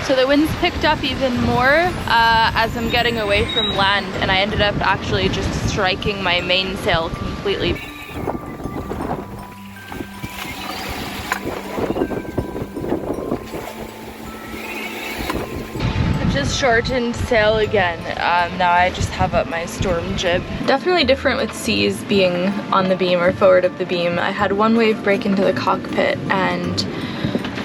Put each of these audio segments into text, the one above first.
So the wind's picked up even more as I'm getting away from land, and I ended up actually just striking my mainsail completely. Just shortened sail again. Now I just have up my storm jib. Definitely different with seas being on the beam or forward of the beam. I had one wave break into the cockpit, and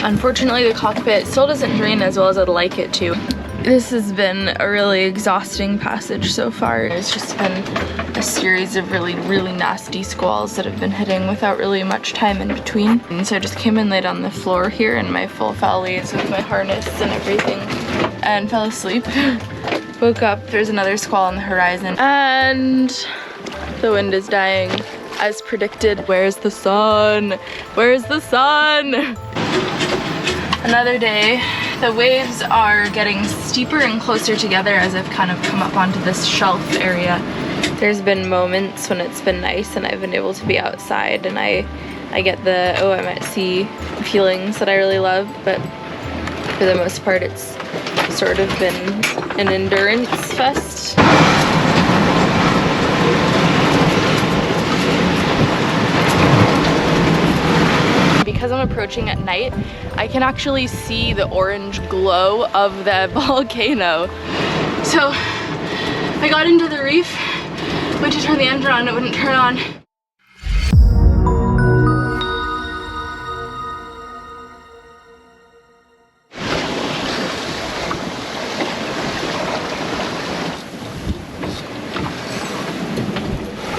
unfortunately the cockpit still doesn't drain as well as I'd like it to. This has been a really exhausting passage so far. It's just been a series of really nasty squalls that have been hitting without really much time in between. And so I just came and laid on the floor here in my full fallies with my harness and everything and fell asleep. Woke up, there's another squall on the horizon, and the wind is dying as predicted. Where's the sun? Where's the sun? Another day. The waves are getting steeper and closer together as I've kind of come up onto this shelf area. There's been moments when it's been nice and I've been able to be outside and I get the oh I'm at sea feelings that I really love, but for the most part it's sort of been an endurance fest. Because I'm approaching at night, I can actually see the orange glow of the volcano. So I got into the reef, went to turn the engine on, it wouldn't turn on.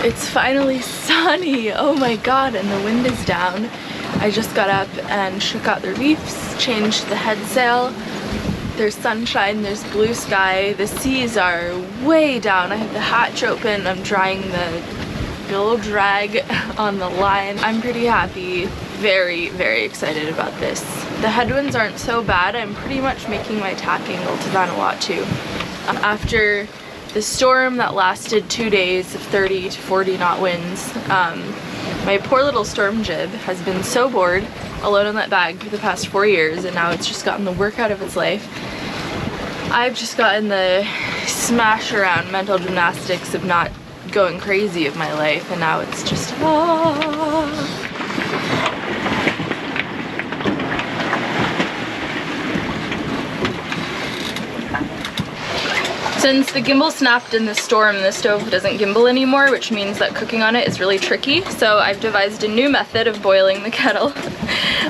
It's finally sunny, oh my god, and the wind is down. I just got up and shook out the reefs, changed the head sail. There's sunshine, there's blue sky, the seas are way down. I have the hatch open, I'm drying the billow drag on the line. I'm pretty happy, very excited about this. The headwinds aren't so bad, I'm pretty much making my tack angle to Vanuatu. After the storm that lasted 2 days of 30 to 40 knot winds, my poor little storm jib has been so bored alone in that bag for the past 4 years, and now it's just gotten the work out of its life. I've just gotten the smash around mental gymnastics of not going crazy of my life, and now it's just Since the gimbal snapped in the storm, the stove doesn't gimbal anymore, which means that cooking on it is really tricky. So I've devised a new method of boiling the kettle.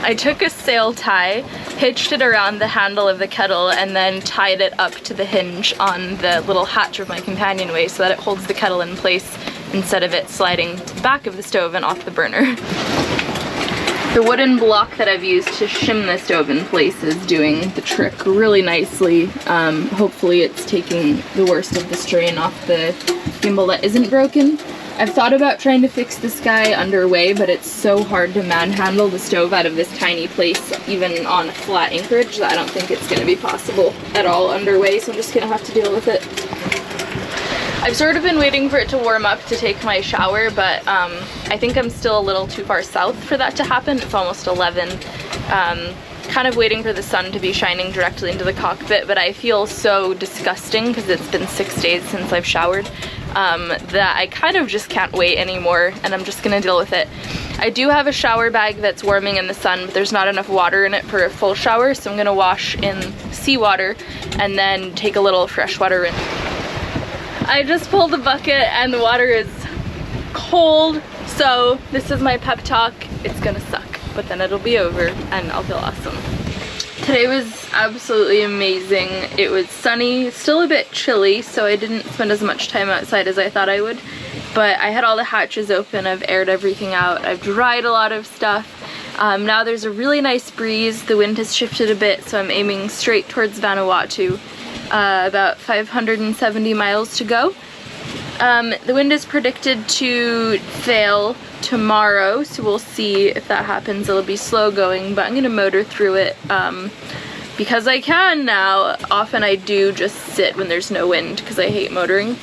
I took a sail tie, hitched it around the handle of the kettle, and then tied it up to the hinge on the little hatch of my companionway so that it holds the kettle in place instead of it sliding to the back of the stove and off the burner. The wooden block that I've used to shim the stove in place is doing the trick really nicely. Hopefully it's taking the worst of the strain off the gimbal that isn't broken. I've thought about trying to fix this guy underway, but it's so hard to manhandle the stove out of this tiny place, even on a flat anchorage, that I don't think it's going to be possible at all underway, so I'm just going to have to deal with it. I've sort of been waiting for it to warm up to take my shower, but I think I'm still a little too far south for that to happen. It's almost 11. Kind of waiting for the sun to be shining directly into the cockpit, but I feel so disgusting because it's been 6 days since I've showered that I kind of just can't wait anymore, and I'm just gonna deal with it. I do have a shower bag that's warming in the sun, but there's not enough water in it for a full shower, so I'm gonna wash in seawater and then take a little fresh water in. I just pulled the bucket and the water is cold, so this is my pep talk. It's gonna suck, but then it'll be over and I'll feel awesome. Today was absolutely amazing. It was sunny, still a bit chilly, so I didn't spend as much time outside as I thought I would, but I had all the hatches open, I've aired everything out, I've dried a lot of stuff. Now there's a really nice breeze, the wind has shifted a bit, so I'm aiming straight towards Vanuatu. About 570 miles to go. The wind is predicted to fail tomorrow, so we'll see if that happens. It'll be slow going, but I'm gonna motor through it because I can now. Often I do just sit when there's no wind because I hate motoring,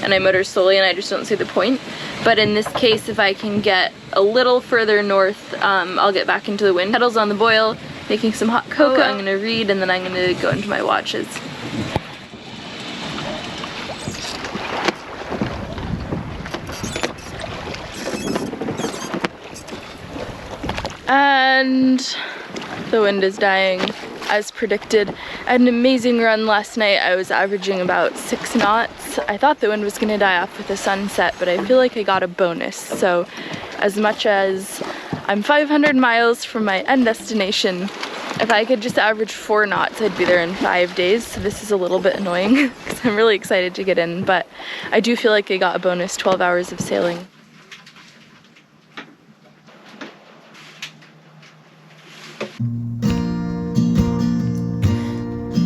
and I motor slowly and I just don't see the point. But in this case, if I can get a little further north, I'll get back into the wind. Kettle's on the boil, making some hot cocoa. I'm gonna read and then I'm gonna go into my watches. And the wind is dying as predicted. I had an amazing run last night. I was averaging about 6 knots. I thought the wind was gonna die off with the sunset, but I feel like I got a bonus. So as much as I'm 500 miles from my end destination, if I could just average 4 knots, I'd be there in 5 days. So this is a little bit annoying because I'm really excited to get in, but I do feel like I got a bonus 12 hours of sailing.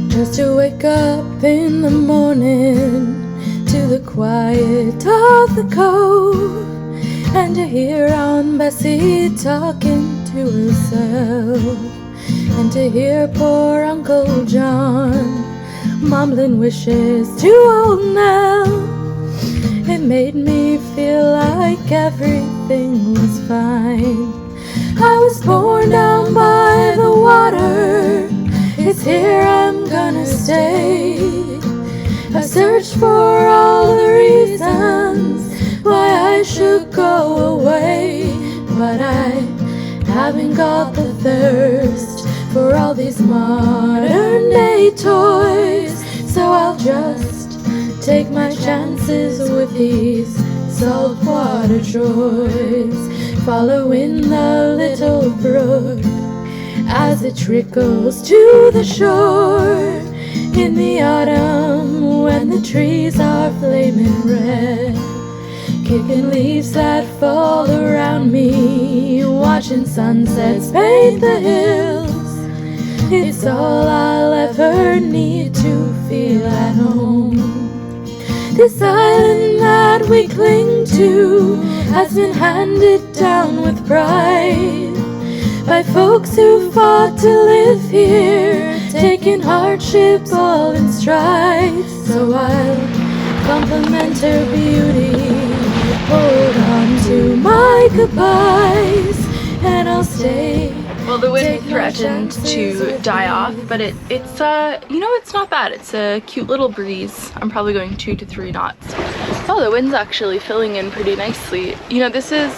Just to wake up in the morning to the quiet of the cove and to hear Aunt Bessie talking to herself and to hear poor Uncle John mumbling wishes to old Nell. It made me feel like everything was fine. I was born down by the water. It's here I'm gonna stay. I searched for all the reasons why I should go away, but I haven't got the thirst for all these modern day toys. So I'll just take my chances with these saltwater joys, following the little brook as it trickles to the shore in the autumn when the trees are flaming red, kicking leaves that fall around me, watching sunsets paint the hills. It's all I'll ever need to feel at home. This island that we cling to has been handed down with pride by folks who fought to live here, taking hardship all in stride. So I'll compliment her beauty, hold on to my goodbyes, and I'll stay. Well, the wind threatened to die off, but it's you know, it's not bad. It's a cute little breeze. I'm probably going 2 to 3 knots. Oh, the wind's actually filling in pretty nicely. You know, this is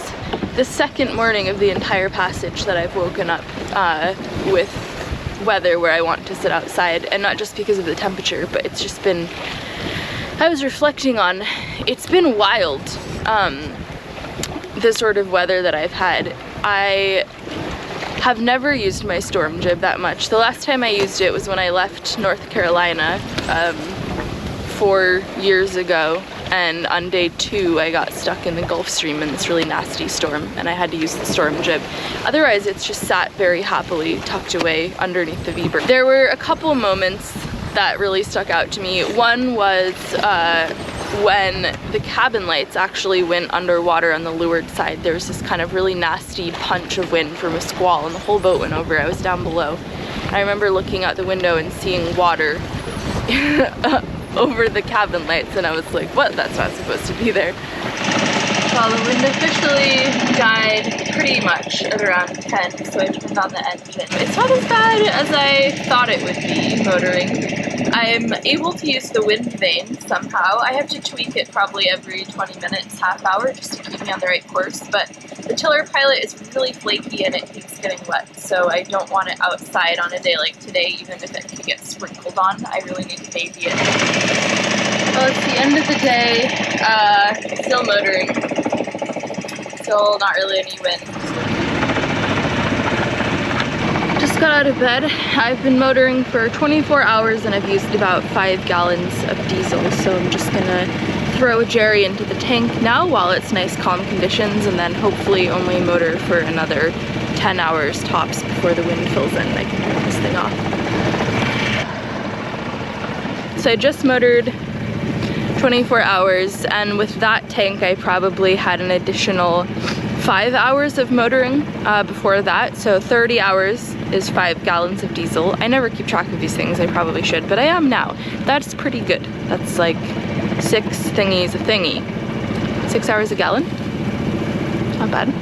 the second morning of the entire passage that I've woken up with weather where I want to sit outside, and not just because of the temperature, but it's just been, I was reflecting on, it's been wild, the sort of weather that I've had. I have never used my storm jib that much. The last time I used it was when I left North Carolina 4 years ago, and on day 2 I got stuck in the Gulf Stream in this really nasty storm and I had to use the storm jib. Otherwise it's just sat very happily tucked away underneath the V-berth. There were a couple moments that really stuck out to me. One was when the cabin lights actually went underwater on the leeward side. There was this kind of really nasty punch of wind from a squall and the whole boat went over. I was down below. I remember looking out the window and seeing water over the cabin lights, and I was like, what? That's not supposed to be there. Well, the wind officially died pretty much at around 10, so I turned on the engine. It's not as bad as I thought it would be motoring. I'm able to use the wind vane somehow. I have to tweak it probably every 20 minutes, half hour, just to keep me on the right course, but the tiller pilot is really flaky and it keeps getting wet, so I don't want it outside on a day like today, even if it could get sprinkled on. I really need to baby it. Well, it's the end of the day, still motoring, still not really any wind. Just got out of bed. I've been motoring for 24 hours and I've used about 5 gallons of diesel, so I'm just gonna throw a jerry into the tank now while it's nice calm conditions, and then hopefully only motor for another 10 hours tops before the wind fills in and I can turn this thing off. So I just motored 24 hours, and with that tank I probably had an additional 5 hours of motoring before that, so 30 hours is 5 gallons of diesel. I never keep track of these things, I probably should, but I am now. That's pretty good. That's like 6 thingies a thingy. 6 hours a gallon? Not bad.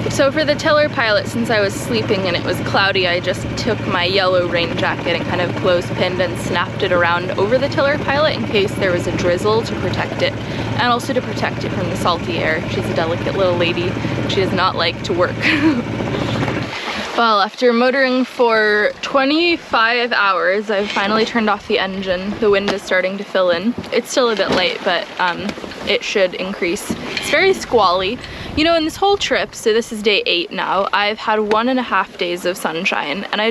So for the tiller pilot, since I was sleeping and it was cloudy, I just took my yellow rain jacket and kind of clothes-pinned and snapped it around over the tiller pilot in case there was a drizzle to protect it, and also to protect it from the salty air. She's a delicate little lady. She does not like to work. Well, after motoring for 25 hours, I've finally turned off the engine. The wind is starting to fill in. It's still a bit late, but it should increase. It's very squally. You know, in this whole trip, so this is day 8 now, I've had 1.5 days of sunshine, and I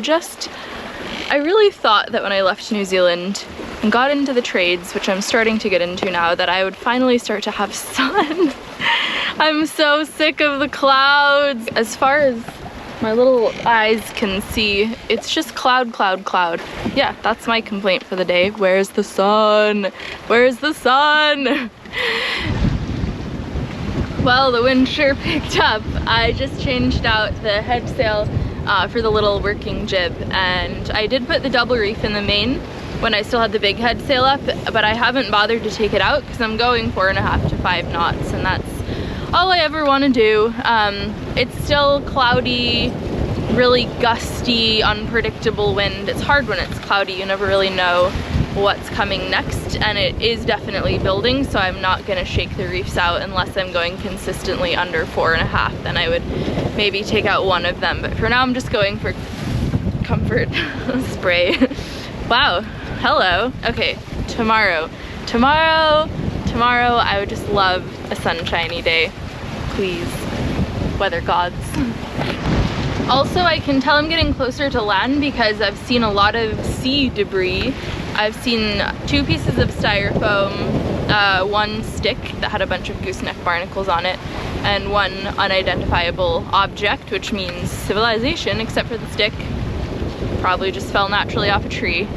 really thought that when I left New Zealand and got into the trades, which I'm starting to get into now, that I would finally start to have sun. I'm so sick of the clouds. As far as my little eyes can see, it's just cloud, cloud, cloud. Yeah, that's my complaint for the day. Where's the sun? Where's the sun? Well, the wind sure picked up. I just changed out the head sail for the little working jib, and I did put the double reef in the main when I still had the big head sail up, but I haven't bothered to take it out because I'm going 4.5 to 5 knots, and that's all I ever want to do. It's still cloudy, really gusty, unpredictable wind. It's hard when it's cloudy. You never really know what's coming next, and it is definitely building, so I'm not going to shake the reefs out unless I'm going consistently under 4.5. Then I would maybe take out one of them, but for now I'm just going for comfort spray. Wow, hello. Okay, tomorrow I would just love a sunshiny day. Please, weather gods. Also, I can tell I'm getting closer to land because I've seen a lot of sea debris. I've seen 2 pieces of styrofoam, 1 stick that had a bunch of gooseneck barnacles on it, and 1 unidentifiable object, which means civilization, except for the stick. Probably just fell naturally off a tree.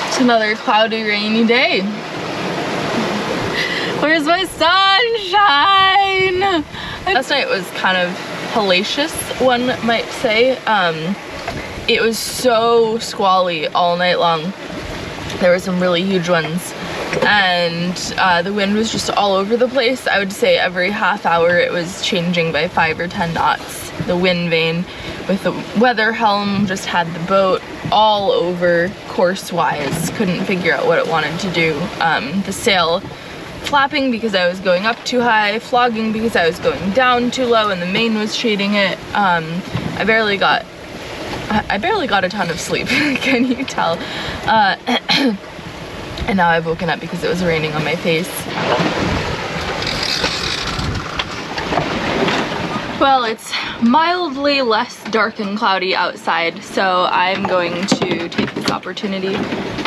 It's another cloudy, rainy day. Where's my sunshine? Last night was kind of hellacious, one might say. It was so squally all night long. There were some really huge ones, and the wind was just all over the place. I would say every half hour it was changing by 5 or 10 knots. The wind vane with the weather helm just had the boat all over course-wise. Couldn't figure out what it wanted to do. The sail flapping because I was going up too high, flogging because I was going down too low, and the main was shading it. I barely got a ton of sleep, can you tell? And now I've woken up because it was raining on my face. Well, it's mildly less dark and cloudy outside, so I'm going to take this opportunity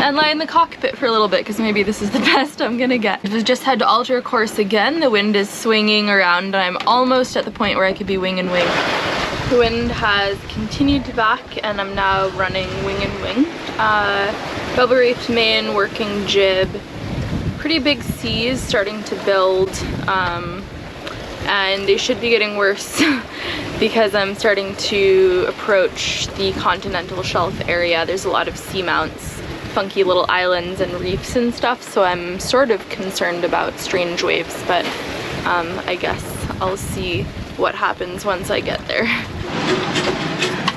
and lie in the cockpit for a little bit because maybe this is the best I'm gonna get. I've just had to alter course again. The wind is swinging around and I'm almost at the point where I could be wing and wing. The wind has continued to back and I'm now running wing and wing. Double reefed main, working jib, pretty big seas starting to build, and they should be getting worse because I'm starting to approach the continental shelf area. There's a lot of seamounts, funky little islands and reefs and stuff, so I'm sort of concerned about strange waves, but I guess I'll see what happens once I get there.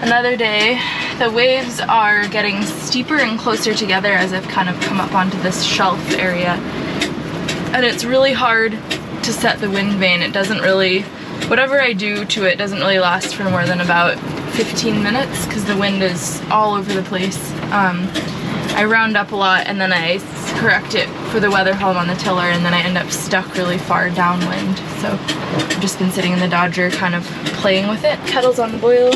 Another day. The waves are getting steeper and closer together as I've kind of come up onto this shelf area, and it's really hard to set the wind vane. It doesn't really, whatever I do to it doesn't really last for more than about 15 minutes because the wind is all over the place. I round up a lot and then I correct it for the weather helm on the tiller, and then I end up stuck really far downwind. So I've just been sitting in the Dodger kind of playing with it. Kettle's on the boil.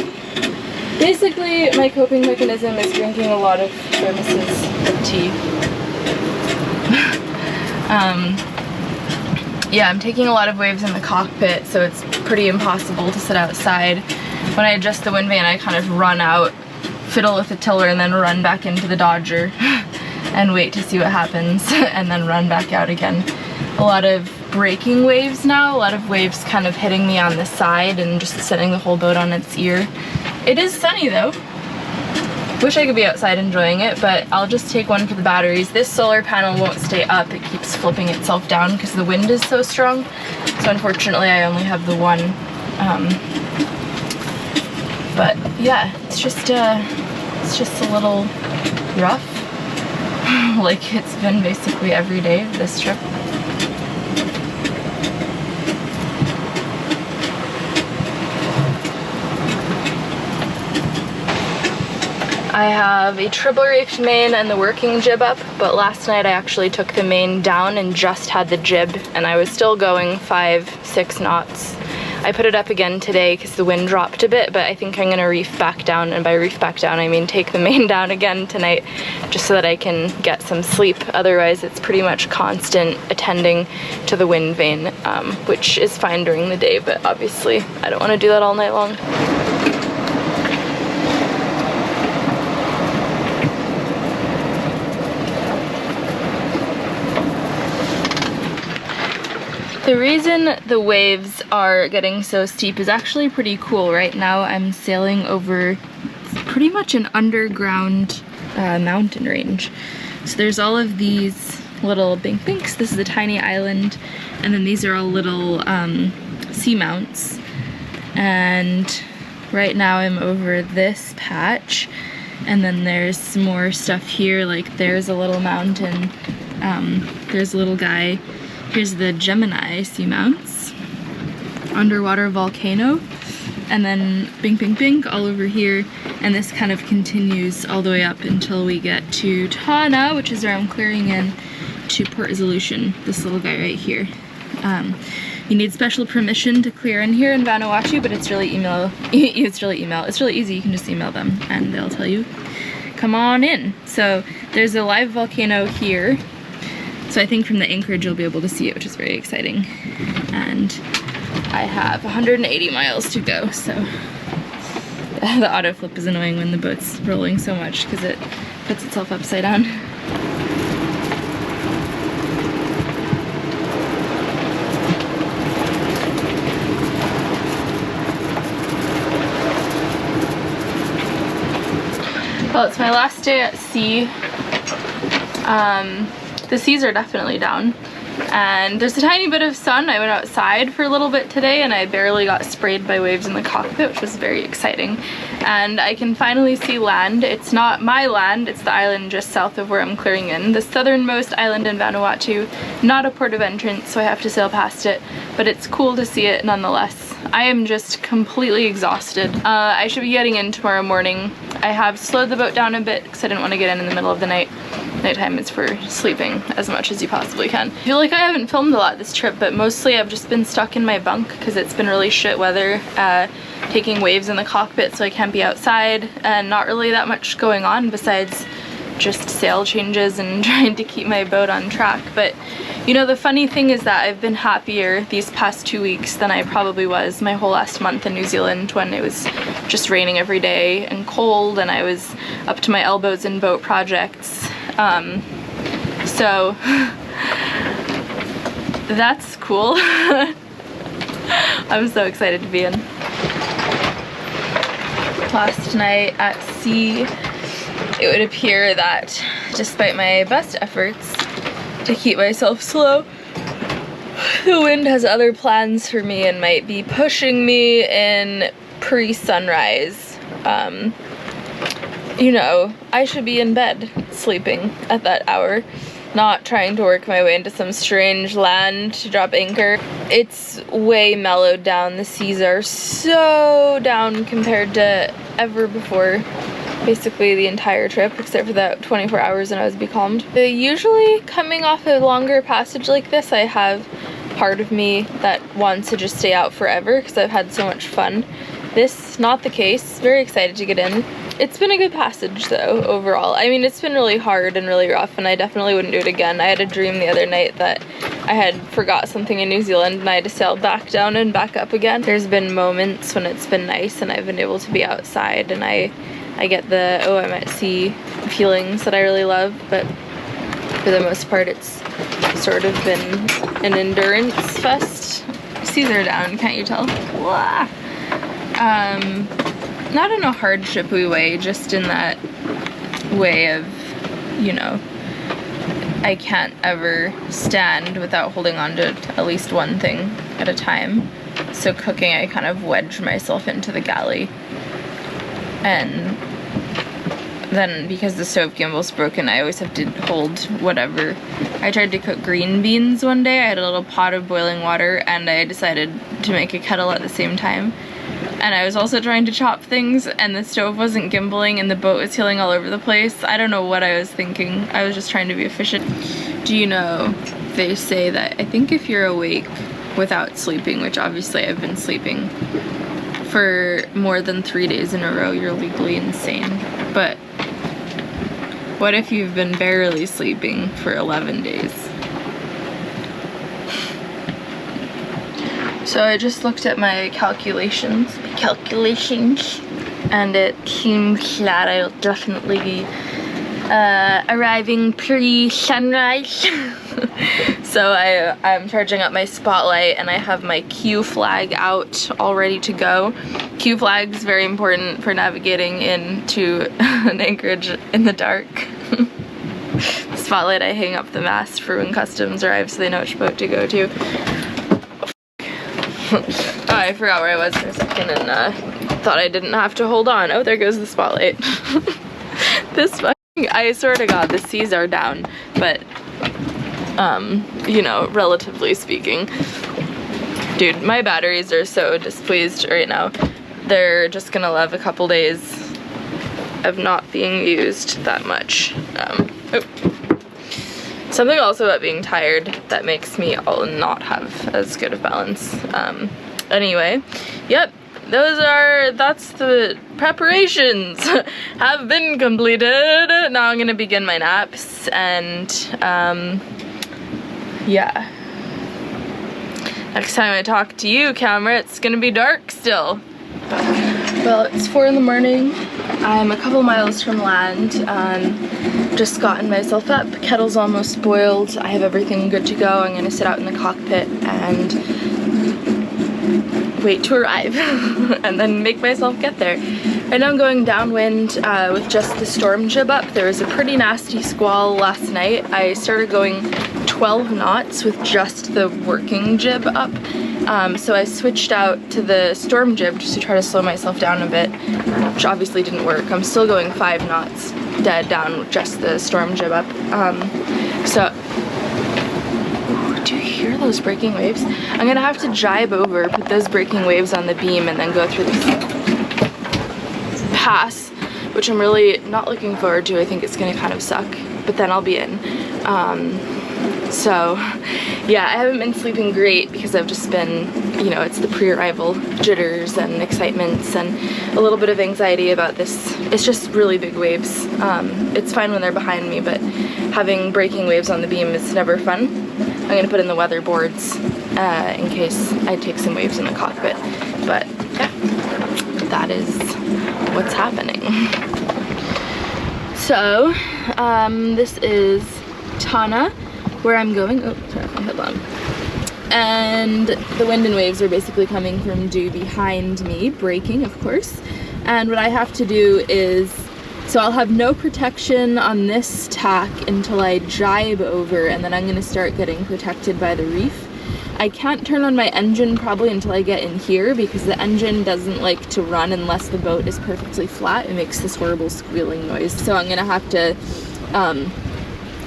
Basically, my coping mechanism is drinking a lot of thermoses of tea. Yeah, I'm taking a lot of waves in the cockpit, so it's pretty impossible to sit outside. When I adjust the wind vane, I kind of run out, fiddle with the tiller, and then run back into the Dodger and wait to see what happens, and then run back out again. A lot of breaking waves now, a lot of waves kind of hitting me on the side and just setting the whole boat on its ear. It is sunny though. Wish I could be outside enjoying it, but I'll just take one for the batteries. This solar panel won't stay up. It keeps flipping itself down because the wind is so strong. So unfortunately, I only have the one. But yeah, it's just a little rough. Like it's been basically every day of this trip. I have a triple reefed main and the working jib up, but last night I actually took the main down and just had the jib, and I was still going 5-6 knots. I put it up again today because the wind dropped a bit, but I think I'm gonna reef back down, and by reef back down I mean take the main down again tonight, just so that I can get some sleep. Otherwise it's pretty much constant attending to the wind vane, which is fine during the day, but obviously I don't want to do that all night long. The reason the waves are getting so steep is actually pretty cool. Right now I'm sailing over pretty much an underground mountain range. So there's all of these little binks. This is a tiny island, and then these are all little seamounts. And right now I'm over this patch, and then there's some more stuff here. Like there's a little mountain, there's a little guy. Here's the Gemini seamounts, underwater volcano, and then bing all over here, and this kind of continues all the way up until we get to Tana, which is where I'm clearing in to Port Resolution, this little guy right here. You need special permission to clear in here in Vanuatu, but it's really it's really easy. You can just email them and they'll tell you, come on in. So there's a live volcano here. So I think from the anchorage you'll be able to see it, which is very exciting. And I have 180 miles to go, so the auto flip is annoying when the boat's rolling so much because it puts itself upside down. Well, it's my last day at sea. The seas are definitely down, and there's a tiny bit of sun. I went outside for a little bit today and I barely got sprayed by waves in the cockpit, which was very exciting. And I can finally see land. It's not my land, it's the island just south of where I'm clearing in. The southernmost island in Vanuatu, not a port of entrance, so I have to sail past it, but it's cool to see it nonetheless. I am just completely exhausted. I should be getting in tomorrow morning. I have slowed the boat down a bit because I didn't want to get in the middle of the night. Nighttime is for sleeping as much as you possibly can. I feel like I haven't filmed a lot this trip, but mostly I've just been stuck in my bunk because it's been really shit weather, taking waves in the cockpit, so I can't be outside, and not really that much going on besides just sail changes and trying to keep my boat on track. But you know, the funny thing is that I've been happier these past 2 weeks than I probably was my whole last month in New Zealand, when it was just raining every day and cold and I was up to my elbows in boat projects. So that's cool. I'm so excited to be in. Last night at sea, it would appear that despite my best efforts to keep myself slow, the wind has other plans for me and might be pushing me in pre-sunrise. You know, I should be in bed sleeping at that hour, not trying to work my way into some strange land to drop anchor. It's way mellowed down. The seas are so down compared to ever before. Basically the entire trip, except for that 24 hours when I was becalmed. Usually coming off a longer passage like this, I have part of me that wants to just stay out forever because I've had so much fun. This, not the case. Very excited to get in. It's been a good passage though, overall. I mean, it's been really hard and really rough, and I definitely wouldn't do it again. I had a dream the other night that I had forgot something in New Zealand and I had to sail back down and back up again. There's been moments when it's been nice and I've been able to be outside and I get the, oh, I'm at sea feelings that I really love, but for the most part it's sort of been an endurance fest. Seas are down, can't you tell? not in a hardship-y way, just in that way of, you know, I can't ever stand without holding on to at least one thing at a time. So cooking, I kind of wedge myself into the galley. And then because the stove gimbal's broken, I always have to hold whatever. I tried to cook green beans one day. I had a little pot of boiling water and I decided to make a kettle at the same time. And I was also trying to chop things and the stove wasn't gimbaling and the boat was heeling all over the place. I don't know what I was thinking. I was just trying to be efficient. Do you know, they say that I think if you're awake without sleeping, which obviously I've been sleeping, for more than 3 days in a row, you're legally insane. But what if you've been barely sleeping for 11 days? So I just looked at my calculations, and it seems that I'll definitely be arriving pre-sunrise. So I'm charging up my spotlight and I have my Q flag out all ready to go. Q flag is very important for navigating into an anchorage in the dark. Spotlight, I hang up the mast for when customs arrive so they know which boat to go to. Oh, I forgot where I was for a second and thought I didn't have to hold on. Oh, there goes the spotlight. This fucking, I swear to God, the seas are down, but you know, relatively speaking. Dude, my batteries are so displeased right now. They're just gonna love a couple days of not being used that much. Something also about being tired that makes me not have as good of balance. Anyway, yep, that's the preparations have been completed. Now I'm gonna begin my naps and yeah. Next time I talk to you, camera, it's gonna be dark still. Well, it's 4 in the morning. I'm a couple miles from land. Just gotten myself up. Kettle's almost boiled. I have everything good to go. I'm gonna sit out in the cockpit and wait to arrive and then make myself get there. Right now I'm going downwind with just the storm jib up. There was a pretty nasty squall last night. I started going 12 knots with just the working jib up. So I switched out to the storm jib just to try to slow myself down a bit, which obviously didn't work. I'm still going 5 knots dead down with just the storm jib up. Do you hear those breaking waves? I'm gonna have to jibe over, put those breaking waves on the beam, and then go through this pass, which I'm really not looking forward to. I think it's gonna kind of suck, but then I'll be in. So yeah, I haven't been sleeping great because I've just been, you know, it's the pre-arrival jitters and excitements and a little bit of anxiety about this. It's just really big waves. It's fine when they're behind me, but having breaking waves on the beam is never fun. I'm gonna put in the weather boards in case I take some waves in the cockpit. But yeah, that is what's happening. So this is Tana, where I'm going. Oh, sorry, my headlamp. And the wind and waves are basically coming from due behind me, braking, of course. And what I have to do is, so I'll have no protection on this tack until I jibe over, and then I'm gonna start getting protected by the reef. I can't turn on my engine probably until I get in here because the engine doesn't like to run unless the boat is perfectly flat. It makes this horrible squealing noise. So I'm gonna have to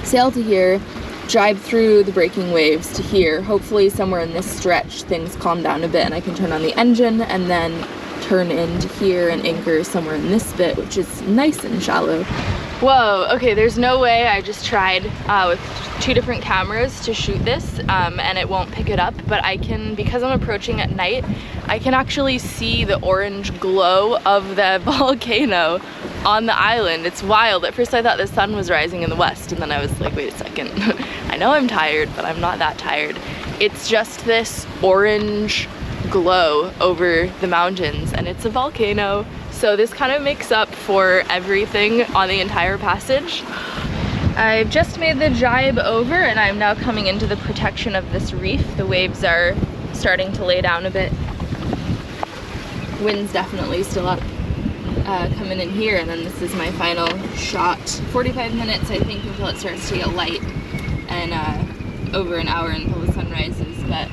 sail to here, jibe through the breaking waves to here. Hopefully somewhere in this stretch things calm down a bit and I can turn on the engine and then turn into here and anchor somewhere in this bit, which is nice and shallow. Whoa, okay, there's no way. I just tried with 2 different cameras to shoot this and it won't pick it up, but I can, because I'm approaching at night, I can actually see the orange glow of the volcano on the island. It's wild. At first I thought the sun was rising in the west, and then I was like, wait a second. I know I'm tired, but I'm not that tired. It's just this orange glow over the mountains, and it's a volcano. So this kind of makes up for everything on the entire passage. I've just made the jibe over, and I'm now coming into the protection of this reef. The waves are starting to lay down a bit. Wind's definitely still up. coming in here, and then this is my final shot. 45 minutes, I think, until it starts to get light, and over an hour until the sun rises, but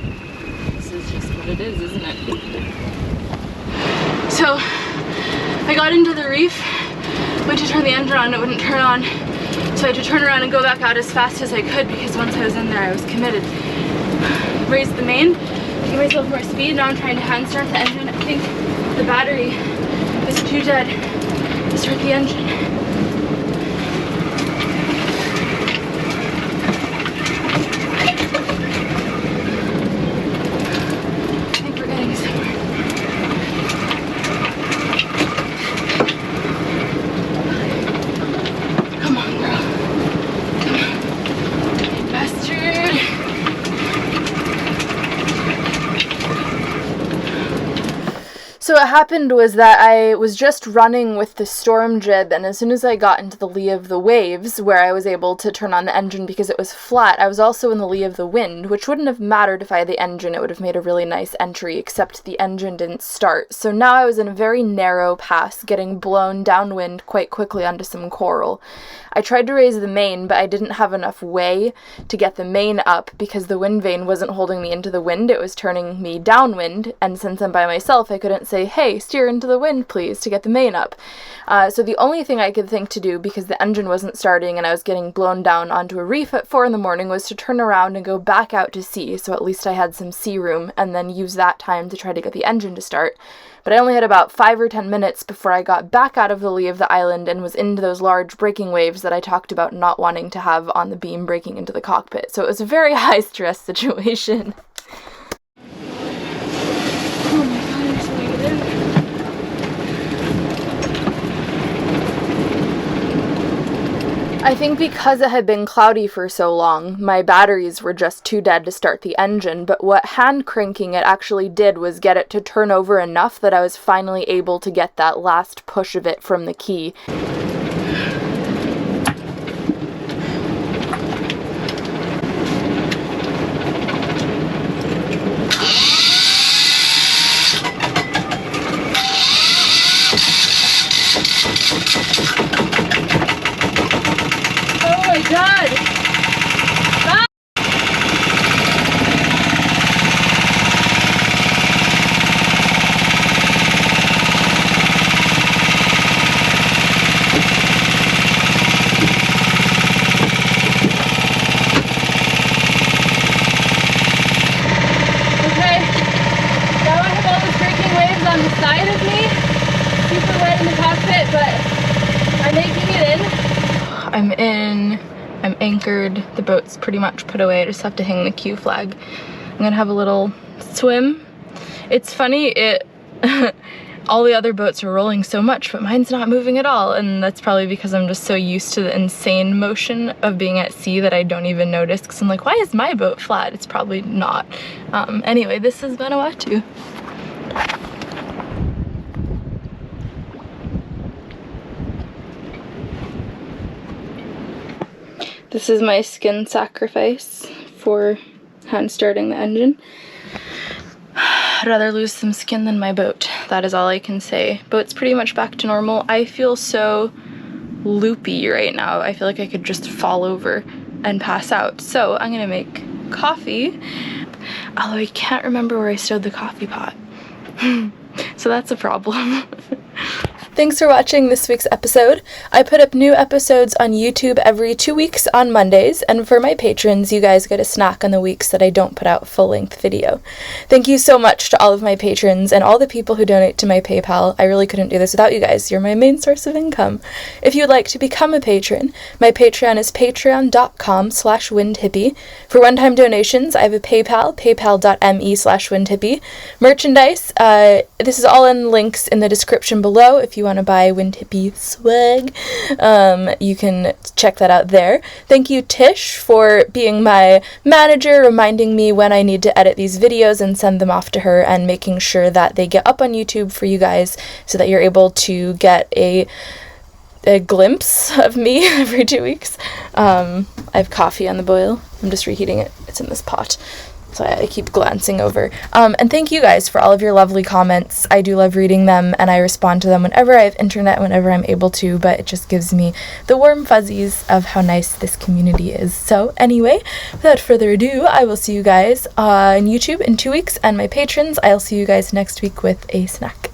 this is just what it is, isn't it? So I got into the reef, went to turn the engine on, it wouldn't turn on, so I had to turn around and go back out as fast as I could, because once I was in there I was committed. Raised the main to give myself more speed. Now I'm trying to hand start the engine. I think the battery is too dead to start the engine. I think we're getting somewhere. Come on, girl. Come on. Bastard. So what happened was that I was just running with the storm jib, and as soon as I got into the lee of the waves, where I was able to turn on the engine because it was flat, I was also in the lee of the wind, which wouldn't have mattered if I had the engine. It would have made a really nice entry, except the engine didn't start. So now I was in a very narrow pass, getting blown downwind quite quickly onto some coral. I tried to raise the main, but I didn't have enough way to get the main up because the wind vane wasn't holding me into the wind, it was turning me downwind, and since I'm by myself, I couldn't say, hey, steer into the wind, please, to get the main up. So the only thing I could think to do, because the engine wasn't starting and I was getting blown down onto a reef at 4 in the morning, was to turn around and go back out to sea, so at least I had some sea room, and then use that time to try to get the engine to start. But I only had about 5 or 10 minutes before I got back out of the lee of the island and was into those large breaking waves that I talked about not wanting to have on the beam breaking into the cockpit. So it was a very high stress situation. Oh my god, I'm so negative. I think because it had been cloudy for so long, my batteries were just too dead to start the engine, but what hand cranking it actually did was get it to turn over enough that I was finally able to get that last push of it from the key. Oh my god! Ah! Okay, now I have all these breaking waves on the side of me, super wet in the cockpit, but I'm making it in. I'm anchored, the boat's pretty much put away, I just have to hang the Q flag. I'm gonna have a little swim. It's funny, all the other boats are rolling so much, but mine's not moving at all, and that's probably because I'm just so used to the insane motion of being at sea that I don't even notice, because I'm like, why is my boat flat? It's probably not. Anyway, this is Vanuatu. This is my skin sacrifice for hand starting the engine. I'd rather lose some skin than my boat. That is all I can say. Boat's pretty much back to normal. I feel so loopy right now. I feel like I could just fall over and pass out. So I'm gonna make coffee, although I can't remember where I stowed the coffee pot. So that's a problem. Thanks for watching this week's episode. I put up new episodes on YouTube every 2 weeks on Mondays, and for my patrons, you guys get a snack on the weeks that I don't put out full-length video. Thank you so much to all of my patrons and all the people who donate to my PayPal. I really couldn't do this without you guys. You're my main source of income. If you'd like to become a patron, my Patreon is patreon.com/windhippie. For one-time donations, I have a PayPal, paypal.me/windhippie. Merchandise, this is all in links in the description below. If you want to buy Wind Hippie swag, you can check that out there. Thank you, Tish, for being my manager, reminding me when I need to edit these videos and send them off to her, and making sure that they get up on YouTube for you guys so that you're able to get a glimpse of me every 2 weeks. I have coffee on the boil. I'm just reheating it. It's in this pot. So I keep glancing over. And thank you guys for all of your lovely comments. I do love reading them, and I respond to them whenever I have internet, whenever I'm able to, but it just gives me the warm fuzzies of how nice this community is. So anyway, without further ado, I will see you guys on YouTube in 2 weeks, and my patrons, I'll see you guys next week with a snack.